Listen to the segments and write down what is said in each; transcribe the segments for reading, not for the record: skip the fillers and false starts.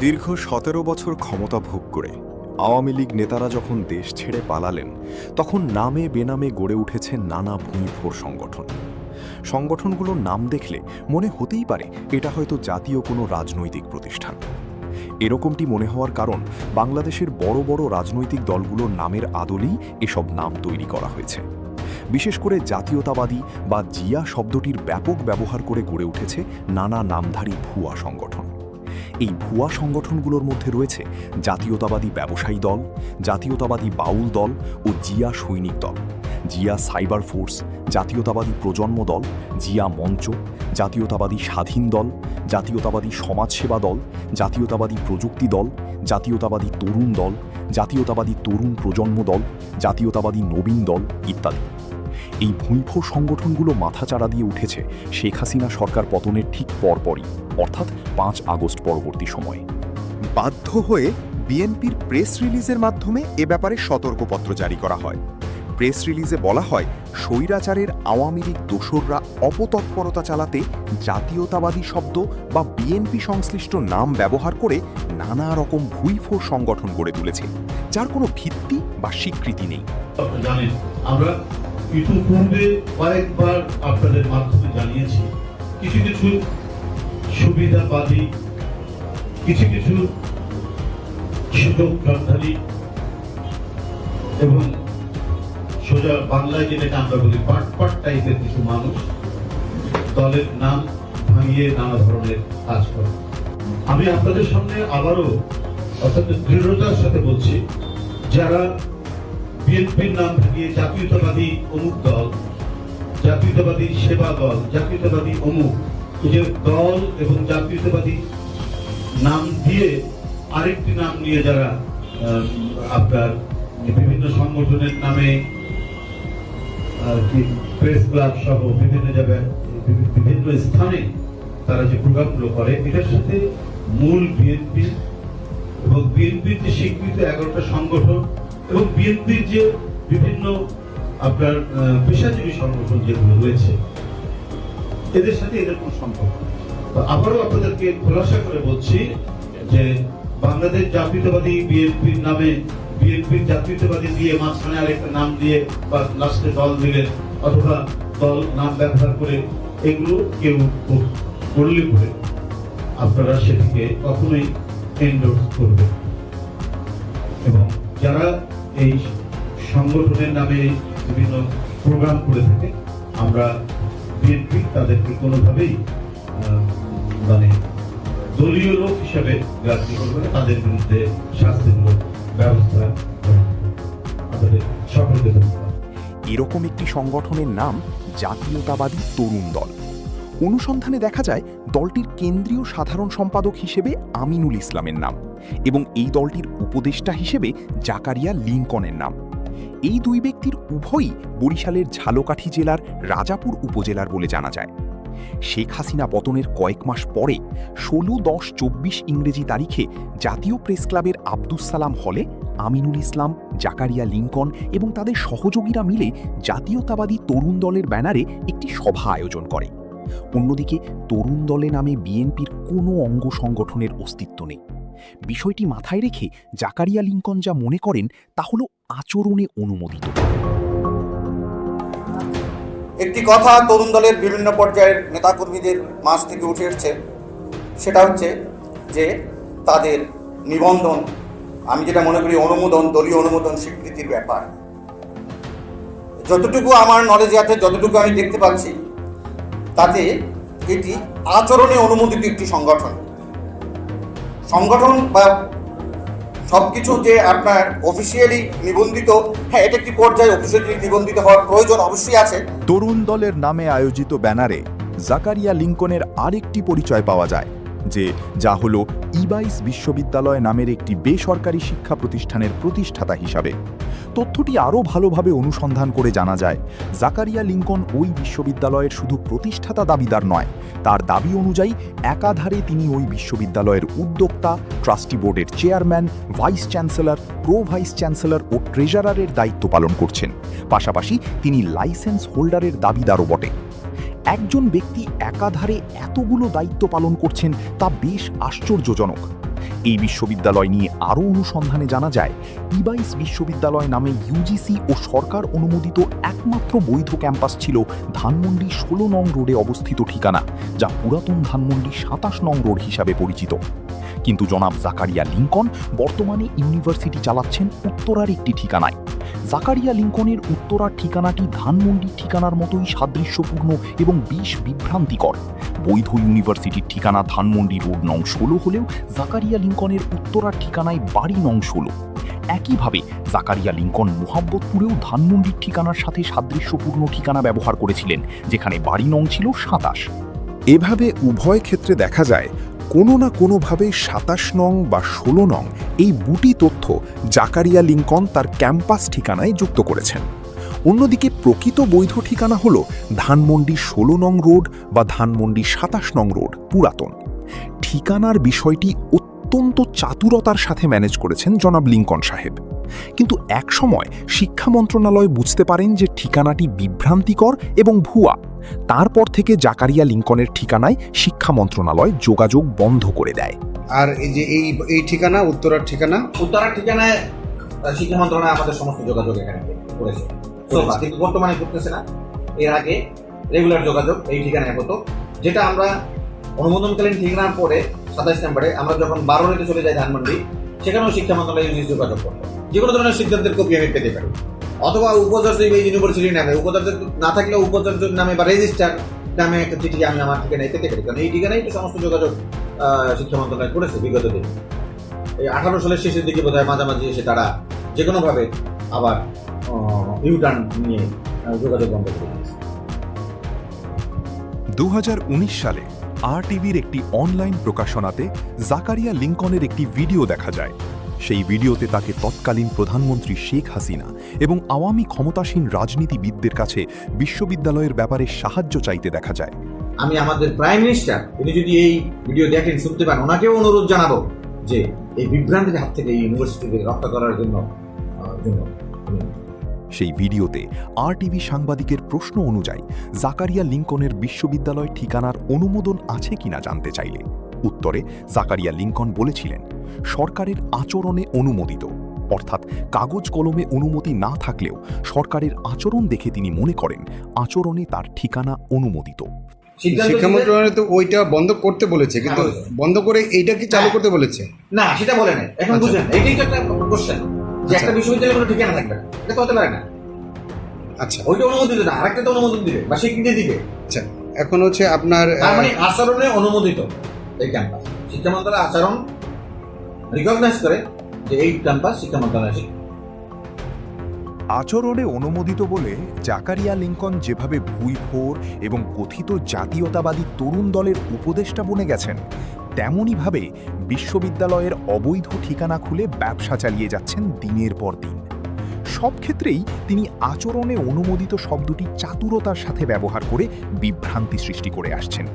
দীর্ঘ ১৭ বছর ক্ষমতা ভোগ করে আওয়ামী লীগ নেতারা যখন দেশ ছেড়ে পালালেন, তখন নামে বেনামে গড়ে উঠেছে নানা ভূঁইফোর সংগঠন। সংগঠনগুলোর নাম দেখলে মনে হতেই পারে এটা হয়তো জাতীয় কোনো রাজনৈতিক প্রতিষ্ঠান। এরকমটি মনে হওয়ার কারণ বাংলাদেশের বড় বড় রাজনৈতিক দলগুলোর নামের আদলেই এসব নাম তৈরি করা হয়েছে। বিশেষ করে জাতীয়তাবাদী বা জিয়া শব্দটির ব্যাপক ব্যবহার করে গড়ে উঠেছে নানা নামধারী ভুয়া সংগঠন। এই ভুয়া সংগঠনগুলোর মধ্যে রয়েছে জাতীয়তাবাদী ব্যবসায়ী দল, জাতীয়তাবাদী বাউল দল ও জিয়া সৈনিক দল, জিয়া সাইবার ফোর্স, জাতীয়তাবাদী প্রজন্ম দল, জিয়া মঞ্চ, জাতীয়তাবাদী স্বাধীন দল, জাতীয়তাবাদী সমাজসেবা দল, জাতীয়তাবাদী প্রযুক্তি দল, জাতীয়তাবাদী তরুণ দল, জাতীয়তাবাদী তরুণ প্রজন্ম দল, জাতীয়তাবাদী নবীন দল ইত্যাদি। এই ভূঁইফোর সংগঠনগুলো মাথাচাড়া দিয়ে উঠেছে শেখ হাসিনা সরকার পতনের ঠিক পরপরই, অর্থাৎ ৫ আগস্ট পরবর্তী সময়ে। বাধ্য হয়ে বিএনপির প্রেস রিলিজের মাধ্যমে এ ব্যাপারে সতর্কপত্র জারি করা হয়। প্রেস রিলিজে বলা হয়, স্বৈরাচারের আওয়ামী লীগ দোসররা অপতৎপরতা চালাতে জাতীয়তাবাদী শব্দ বা বিএনপি সংশ্লিষ্ট নাম ব্যবহার করে নানা রকম ভুঁইফোর সংগঠন গড়ে তুলেছে, যার কোনো ভিত্তি বা স্বীকৃতি নেই। জানেন, আমরা ইতিপূর্বে কয়েকবার আপনাদের মাধ্যমে জানিয়েছি, কিছু কিছু সুবিধাবাদী, কিছু কিছু সুযোগ সন্ধানী এবং সোজা বাংলায় যেটাকে আমরা বলি পাটপাট টাইপের কিছু মানুষ দলের নাম ভাঙিয়ে নানা ধরনের কাজ করে। আমি আপনাদের সামনে আবারও অত্যন্ত দৃঢ়তার সাথে বলছি, যারা বিএনপির নাম ভাঙিয়ে জাতীয়তাবাদী অমুক দল, জাতীয়তাবাদী সেবা দল, জাতীয়তাবাদী অমুক, এই যে দল এবং জাতীয়তাবাদী নাম দিয়ে আরেকটি নাম নিয়ে যারা আপনার বিভিন্ন সংগঠনের নামে প্রেস ক্লাব সহ বিভিন্ন জায়গায় বিভিন্ন স্থানে তারা যে প্রোগ্রামগুলো করে, এটার সাথে মূল বিএনপি এবং বিএনপির যে স্বীকৃত 11টা সংগঠন এবং বিএনপির যে বিভিন্ন আপনার পেশাজীবী সংগঠন যেগুলো রয়েছে, এদের সাথে এদের কোন সম্পর্ক। আবারও আপনাদেরকে খোলাসা করে বলছি যে বাংলাদেশ জাতীয়তাবাদী বিএনপির নামে বিএনপির জাতীয়তাবাদী দিয়ে মাঝখানে আরেকটা নাম দিয়ে বা লাস্টে দল দিলেন অথবা দল নাম ব্যবহার করে, এগুলো কেউ করলে পরে আপনারা সেটিকে কখনোই এন্ডোর্স করবেন। এবং যারা এই সংগঠনের নামে বিভিন্ন প্রোগ্রাম করে থাকে, আমরা বিএনপি তাদেরকে কোনোভাবেই মানে দলীয় লোক হিসেবে গ্রাহ্য করবে না, তাদের বিরুদ্ধে শাস্তিমূলক ব্যবস্থা আমাদের সকলকে ধন্যবাদ। এরকম একটি সংগঠনের নাম জাতীয়তাবাদী তরুণ দল। অনুসন্ধানে দেখা যায় দলটির কেন্দ্রীয় সাধারণ সম্পাদক হিসেবে আমিনুল ইসলামের নাম এবং এই দলটির উপদেষ্টা হিসেবে জাকারিয়া লিংকনের নাম। এই দুই ব্যক্তির উভয়ই বরিশালের ঝালকাঠি জেলার রাজাপুর উপজেলার বলে জানা যায়। শেখ হাসিনা পতনের কয়েক মাস পরে ১৬-১০-২৪ ইংরেজি তারিখে জাতীয় প্রেস ক্লাবের আব্দুস সালাম হলে আমিনুল ইসলাম, জাকারিয়া লিংকন এবং তাদের সহযোগীরা মিলে জাতীয়তাবাদী তরুণ দলের ব্যানারে একটি সভা আয়োজন করে। অন্যদিকে তরুণ দলে নামে বিএনপির কোনো অঙ্গ সংগঠনের অস্তিত্ব নেই। বিষয়টি মাথায় রেখে জাকারিয়া লিংকন যা মনে করেন তা হল আচরণে অনুমোদিত। একটি কথা তরুণ দলের বিভিন্ন পর্যায়ের নেতাকর্মীদের মাঝ থেকে উঠে এসছে, সেটা হচ্ছে যে তাদের নিবন্ধন, আমি যেটা মনে করি অনুমোদন, দলীয় অনুমোদন স্বীকৃতির ব্যাপার। যতটুকু আমার নলেজে আছে, যতটুকু আমি দেখতে পাচ্ছি, তাতে এটি আচরণে অনুমোদিত একটি সংগঠন বা সবকিছু যে আপনার অফিসিয়ালি নিবন্ধিত, হ্যাঁ, এটা একটি পর্যায়ে অফিসিয়ালি নিবন্ধিত হওয়ার প্রয়োজন অবশ্যই আছে। তরুণ দলের নামে আয়োজিত ব্যানারে জাকারিয়া লিংকনের আরেকটি পরিচয় পাওয়া যায়, যা হলো ইবাইস বিশ্ববিদ্যালয় নামের একটি বেসরকারি শিক্ষা প্রতিষ্ঠানের প্রতিষ্ঠাতা হিসাবে। তথ্যটি আরও ভালোভাবে অনুসন্ধান করে জানা যায়, জাকারিয়া লিংকন ওই বিশ্ববিদ্যালয়ের শুধু প্রতিষ্ঠাতা দাবিদার নয়, তার দাবি অনুযায়ী একাধারে তিনি ওই বিশ্ববিদ্যালয়ের উদ্যোক্তা, ট্রাস্টি বোর্ডের chairman, vice chancellor, pro vice chancellor ও ট্রেজারারের দায়িত্ব পালন করছেন। পাশাপাশি তিনি লাইসেন্স হোল্ডারের দাবিদারও বটে। একজন ব্যক্তি একাধারে এতগুলো দায়িত্ব পালন করছেন তা বেশ আশ্চর্যজনক। এই বিশ্ববিদ্যালয় নিয়ে আরও অনুসন্ধানে জানা যায়, ইবাইস বিশ্ববিদ্যালয় নামে ইউজিসি ও সরকার অনুমোদিত একমাত্র বৈধ ক্যাম্পাস ছিল ধানমন্ডি ১৬ নং রোডে অবস্থিত ঠিকানা, যা পুরাতন ধানমন্ডি ২৭ নং রোড হিসাবে পরিচিত। কিন্তু জনাব জাকারিয়া লিঙ্কন বর্তমানে ইউনিভার্সিটি চালাচ্ছেন উত্তরার একটি ঠিকানায়। জাকারিয়া লিঙ্কনের উত্তরার ঠিকানাটি ধানমন্ডির ঠিকানার মতোই সাদৃশ্যপূর্ণ এবং বেশ বিভ্রান্তিকর। বৈধ ইউনিভার্সিটির ঠিকানা ধানমন্ডি রোড নং ১৬ হলেও জাকারিয়া লিঙ্কনের উত্তরার ঠিকানায় বাড়ি নং ১৬। একইভাবে জাকারিয়া লিঙ্কন মোহাম্মদপুরেও ধানমন্ডির ঠিকানার সাথে সাদৃশ্যপূর্ণ ঠিকানা ব্যবহার করেছিলেন, যেখানে বাড়ি নং ছিল ২৭। এভাবে উভয় ক্ষেত্রে দেখা যায় কোনো না কোনোভাবে ২৭ নং বা ১৬ নং এই বুটি তথ্য জাকারিয়া লিঙ্কন তার ক্যাম্পাস ঠিকানায় যুক্ত করেছেন। অন্যদিকে প্রকৃত বৈধ ঠিকানা হল ধানমন্ডি ১৬ নং রোড বা ধানমন্ডি ২৭ নং রোড পুরাতন। ঠিকানার বিষয়টি অত্যন্ত চাতুরতার সাথে ম্যানেজ করেছেন জনাব লিঙ্কন সাহেব। কিন্তু একসময় শিক্ষা মন্ত্রণালয় বুঝতে পারেন যে ঠিকানাটি বিভ্রান্তিকর এবং ভুয়া। তারপর থেকে জাকারিয়া লিঙ্কনের ঠিকানায় শিক্ষা মন্ত্রণালয় যোগাযোগ বন্ধ করে দেয়। আর এই যে এই ঠিকানা উত্তরার ঠিকানায় শিক্ষা মন্ত্রণালয় আমাদের সমস্ত যোগাযোগ এখানে করেছে, কিন্তু বর্তমানে করতেছে না। এর আগে রেগুলার যোগাযোগ এই ঠিকানায় হতো, যেটা আমরা অনুমোদনকালীন ঠিকানার পরে ২৭ নম্বরে আমরা যখন ১২ চলে যাই ধানমন্ডি, সেখানেও শিক্ষা মন্ত্রণালয় যোগাযোগ করতো। যে কোনো ধরনের সিদ্ধান্তের কপি আমি পেতে পারি, অথবা উপাচার্য ইউনিভার্সিটির নামে, উপাচার্য না থাকলেও উপাচার্যের নামে বা রেজিস্ট্রার নামে একটা চিঠি আমি আমার ঠিকানায় পেতে পারি, কারণ এই ঠিকানায় তো সমস্ত যোগাযোগ শিক্ষা মন্ত্রণালয় করেছে বিগত দিন। এই ১৮ সালের শেষের দিকে বোধহয় মাঝামাঝি এসে তারা যে কোনোভাবে আবার ইউটার্ন নিয়ে যোগাযোগ বন্ধ করে দিয়েছে। ২০১৯ সালে RTVর একটি অনলাইন প্রকাশনাতে জাকারিয়া লিঙ্কনের একটি ভিডিও দেখা যায়। সেই ভিডিওতে তাকে তৎকালীন প্রধানমন্ত্রী শেখ হাসিনা এবং আওয়ামী ক্ষমতাসীন রাজনীতিবিদদের কাছে বিশ্ববিদ্যালয়ের ব্যাপারে সাহায্য চাইতে দেখা যায়। আমি আমাদের প্রাইম মিনিস্টার, উনি যদি এই ভিডিও দেখেন, শুনতে পান, ওনাকেও অনুরোধ জানাবো যে এই বিভ্রান্তির হাত থেকে এই ইউনিভার্সিটিকে রক্ষা করার জন্য সেই ভিডিওতে RTV সাংবাদিকের প্রশ্ন অনুযায়ী জাকারিয়া লিঙ্কনের বিশ্ববিদ্যালয় ঠিকানার অনুমোদন আছে কিনা জানতে চাইলে উত্তরে জাকারিয়া লিঙ্কন বলেছিলেন, সরকারের আচরণে অনুমোদিত, অর্থাৎ কাগজ কলমে অনুমতি না থাকলেও সরকারের আচরণ দেখে তিনি মনে করেন আচরণে তার ঠিকানা অনুমোদিত। শিক্ষা মন্ত্রণালয় তো ওইটা বন্ধ করতে বলেছে, কিন্তু বন্ধ করে এইটা কি চালু করতে বলেছে না, সেটা বলে না। এখন বুঝলেন, এইটাই তো একটা কোশ্চেন যে একটা বিশ্ববিদ্যালয়ের কোনো ঠিকানা থাকবে না, এটা তো হতে পারে না। আচ্ছা, ওইটা অনুমোদিত না, আরেকটা তো অনুমোদন দিবে বা স্বীকৃতি দিবে। আচ্ছা, এখন হচ্ছে আপনার মানে আচরণে অনুমোদিত এই ক্যাম্পাস, শিক্ষা মন্ত্রণালয় আচরণ রিকগনাইজ করে যে এই ক্যাম্পাস শিক্ষা মন্ত্রণালয়। আচরণে অনুমোদিত বলে জাকারিয়া লিঙ্কন যেভাবে ভুইফোর এবং কথিত জাতীয়তাবাদী তরুণ দলের উপদেষ্টা বনে গেছেন, তেমনইভাবে বিশ্ববিদ্যালয়ের অবৈধ ঠিকানা খুলে ব্যবসা চালিয়ে যাচ্ছেন দিনের পর দিন। সব ক্ষেত্রেই তিনি আচরণে অনুমোদিত শব্দটি চাতুরতার সাথে ব্যবহার করে বিভ্রান্তি সৃষ্টি করে আসছেন,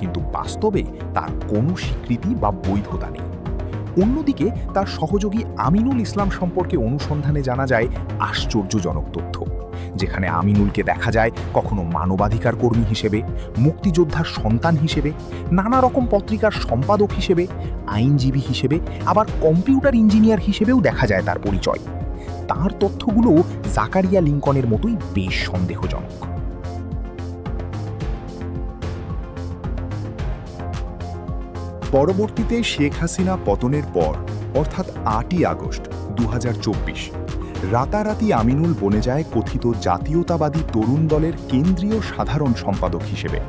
কিন্তু বাস্তবে তার কোনো স্বীকৃতি বা বৈধতা নেই। অন্যদিকে তার সহযোগী আমিনুল ইসলাম সম্পর্কে অনুসন্ধানে জানা যায় আশ্চর্যজনক তথ্য, যেখানে আমিনুলকে দেখা যায় কখনো মানবাধিকার কর্মী হিসেবে, মুক্তিযোদ্ধার সন্তান হিসেবে, নানা রকম পত্রিকার সম্পাদক হিসেবে, আইনজীবী হিসেবে, আবার কম্পিউটার ইঞ্জিনিয়ার হিসেবেও দেখা যায় তার পরিচয়। তার তথ্যগুলো জাকারিয়া লিঙ্কনের মতোই বেশ সন্দেহজনক। পরবর্তীতে শেখ হাসিনা পতনের পর অর্থাৎ ৮ই আগস্ট ২০২৪ রাতারাতি আমিনুল বনে যায় কথিত জাতীয়তাবাদী তরুণ দলের কেন্দ্রীয় সাধারণ সম্পাদক হিসেবে।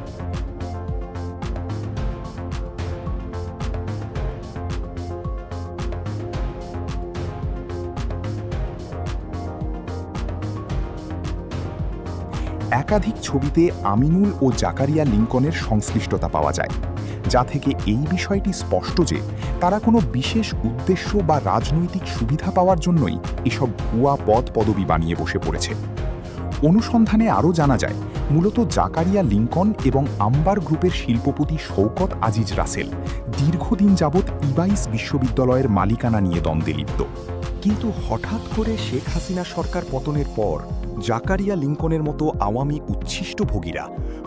একাধিক ছবিতে আমিনুল ও জাকারিয়া লিঙ্কনের সংশ্লিষ্টতা পাওয়া যায়, যা থেকে এই বিষয়টি স্পষ্ট যে তারা কোনো বিশেষ উদ্দেশ্য বা রাজনৈতিক সুবিধা পাওয়ার জন্যই এসব ভুয়া পদ পদবি বানিয়ে বসে পড়েছে। অনুসন্ধানে আরও জানা যায়, মূলত জাকারিয়া লিঙ্কন এবং আম্বার গ্রুপের শিল্পপতি শওকত আজিজ রাসেল দীর্ঘদিন যাবৎ ইবাইস বিশ্ববিদ্যালয়ের মালিকানা নিয়ে দ্বন্দ্বে লিপ্ত। কিন্তু হঠাৎ করে শেখ হাসিনা সরকার পতনের পর জাকারিয়া লিঙ্কনের মতো আওয়ামী উচ্ছিষ্টভোগীরা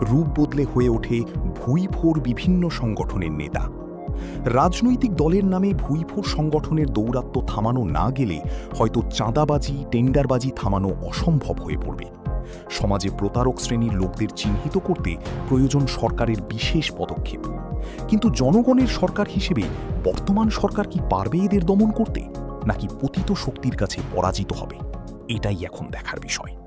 রূপ বদলে হয়ে ওঠে ভুইফোর বিভিন্ন সংগঠনের নেতা। রাজনৈতিক দলের নামে ভুইফোর সংগঠনের দৌরাত্ম্য থামানো না গেলে হয়তো চাঁদাবাজি টেন্ডারবাজি থামানো অসম্ভব হয়ে পড়বে। সমাজে প্রতারক শ্রেণীর লোকদের চিহ্নিত করতে প্রয়োজন সরকারের বিশেষ পদক্ষেপ। কিন্তু জনগণের সরকার হিসেবে বর্তমান সরকার কি পারবে এদের দমন করতে, নাকি পতিত শক্তির কাছে পরাজিত হবে? এটাই এখন দেখার বিষয়।